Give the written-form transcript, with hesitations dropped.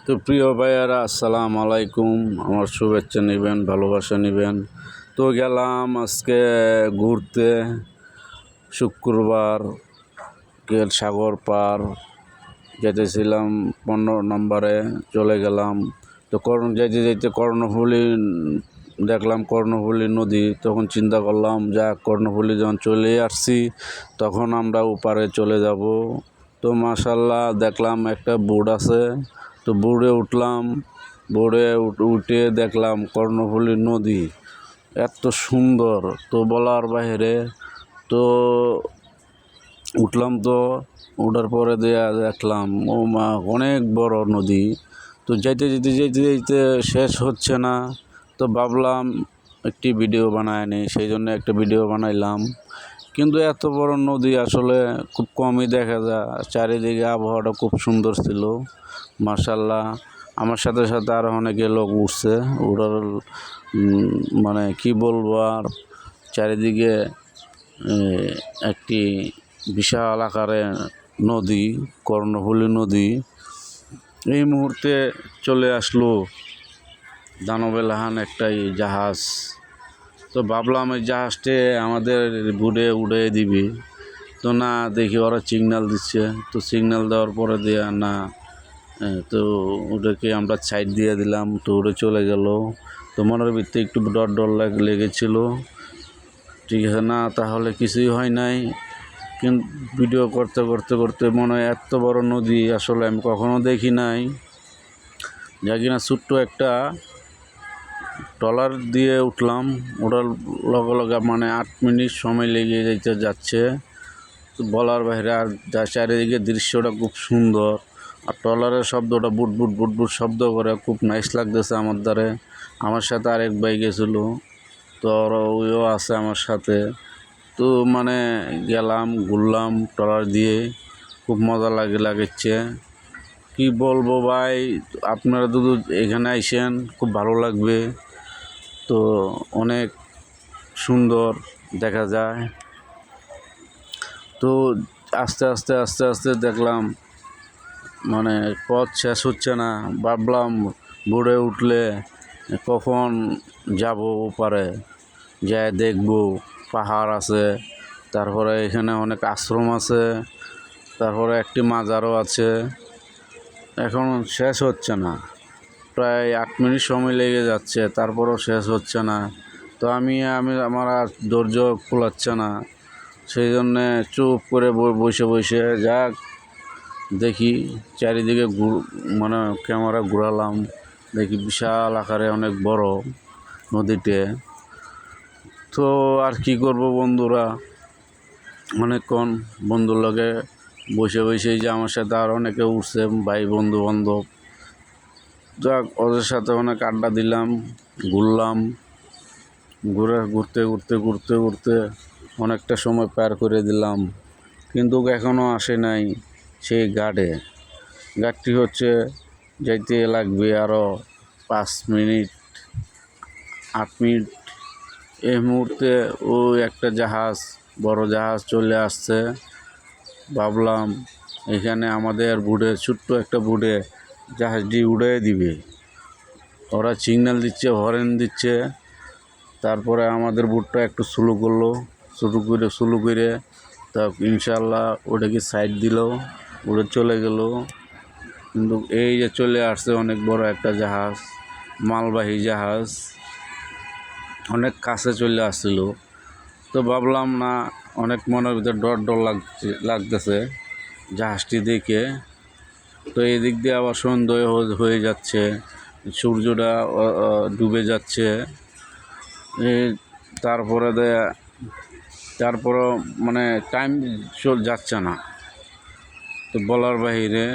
তো প্রিয় ভাইয়ারা, আসসালামু আলাইকুম। আমার শুভেচ্ছা নেবেন, ভালোবাসা নেবেন। তো গেলাম আজকে ঘুরতে, শুক্রবার সাগর পার যেতেছিলাম 15 নম্বরে চলে গেলাম। তো যেতে যেতে কর্ণফুলী দেখলাম, কর্ণফুলী নদী। তখন চিন্তা করলাম কর্ণফুলী যখন চলে আসছি তখন আমরা ওপারে চলে যাব। তো মাশাআল্লাহ দেখলাম একটা বোট আছে, তো বোর্ডে উঠলাম। বোর্ডে উঠে দেখলাম কর্ণফুলী নদী এত সুন্দর, তো বলার বাইরে। তো উঠলাম, তো ওঠার পরে দেখলাম ও মা, অনেক বড় নদী। তো যাইতে যেতে যেতে যেতে শেষ হচ্ছে না। তো ভাবলাম একটি ভিডিও বানায় নি, সেই জন্য একটা ভিডিও বানাইলাম। কিন্তু এত বড় নদী আসলে খুব কমই দেখা যায়। চারিদিকে আবহাওয়াটা খুব সুন্দর ছিল, মাশাআল্লাহ। আমার সাথে সাথে আরও অনেকে লোক উঠছে। ওটার মানে কি বলবো আর, চারিদিকে একটি বিশাল আকারে নদী, কর্ণফুলী নদী। এই মুহূর্তে চলে আসলো দানবেলাহান একটাই জাহাজ। তো ভাবলাম এই জাহাজটি আমাদের বুড়ে উড়ে দিবি। তো না, দেখি ওরা সিগন্যাল দিচ্ছে। তো সিগন্যাল দেওয়ার পরে না, তো ওটাকে আমরা সাইড দিয়ে দিলাম। তো উড়ে চলে গেল। তো মনের ভিতরে একটু ডর ডর লেগেছিল। ঠিক আছে, না তাহলে কিছুই হয় নাই। কিন্তু ভিডিও করতে করতে করতে মনে হয় এত বড় নদী আসলে আমি কখনো দেখি নাই। যা কিনা ছোট্ট একটা ট্রলার দিয়ে উঠলাম। ওটার লগে লগে 8 মিনিট সময় লেগে যাচ্ছে। তো বলার বাইরে। আর চারিদিকে দৃশ্যটা খুব সুন্দর। আর ট্রলারের শব্দটা বুট বুট বুট বুট শব্দ করে খুব নাইস লাগতেছে আমার দ্বারে। আমার সাথে আরেক ভাই গেছিলো, তো ওইও আছে আমার সাথে। তো গেলাম, ঘুরলাম ট্রলার দিয়ে, খুব মজা লাগছে। কি বলবো ভাই, আপনারা যদি এখানে আইসেন খুব ভালো লাগবে। তো অনেক সুন্দর দেখা যায়। তো আস্তে আস্তে আস্তে আস্তে দেখলাম পথ শেষ হচ্ছে না। ভাবলাম বোর্ডে উঠলে কখন যাব ওপারে, যাই দেখব পাহাড় আছে, তারপরে এখানে অনেক আশ্রম আছে, তারপরে একটি মাজারও আছে। এখন শেষ হচ্ছে না, প্রায় 8 মিনিট সময় লেগে যাচ্ছে, তারপরও শেষ হচ্ছে না। তো আমার আর ধৈর্য কুলাচ্ছে না। সেই জন্যে চুপ করে বসে বসে দেখি চারিদিকে ক্যামেরা ঘুরালাম। দেখি বিশাল আকারে অনেক বড় নদীতে। তো আর কি করব বন্ধুরা, অনেকক্ষণ বন্ধুর লগে বসে বসে যে আমার সাথে আর অনেকে উঠছে, ভাই বন্ধু বান্ধব। ওদের সাথে অনেক আড্ডা দিলাম, ঘুরলাম। ঘুরতে ঘুরতে ঘুরতে ঘুরতে অনেকটা সময় পার করে দিলাম, কিন্তু এখনও আসে নাই সেই ঘাটটি হচ্ছে যাইতে লাগবে আরও 5 মিনিট 8 মিনিট। এই মুহূর্তে ওই একটা বড় জাহাজ চলে আসছে। ভাবলাম এখানে আমাদের ছোট্ট একটা বুড়ে জাহাজটি উড়ে দিবে। ওরা সিগন্যাল দিচ্ছে, হরেন দিচ্ছে। তারপরে আমাদের বুটটা একটু স্লো করলো, স্লো করে তা ইনশাল্লাহ ওটাকে সাইড দিল, উড়ে চলে গেল। কিন্তু এই যে চলে আসছে অনেক বড় একটা জাহাজ, মালবাহী জাহাজ, অনেক কাছে চলে আসছিল। তো ভাবলাম না, অনেক মনের ভিতরে ডর ডর লাগতেছে জাহাজটি দেখে। তো এই দিক দিয়ে আবার সন্ধ্যা হয়ে যাচ্ছে, সূর্যটা ডুবে যাচ্ছে। তারপরও টাইম যাচ্ছে না। তো বলার বাহিরে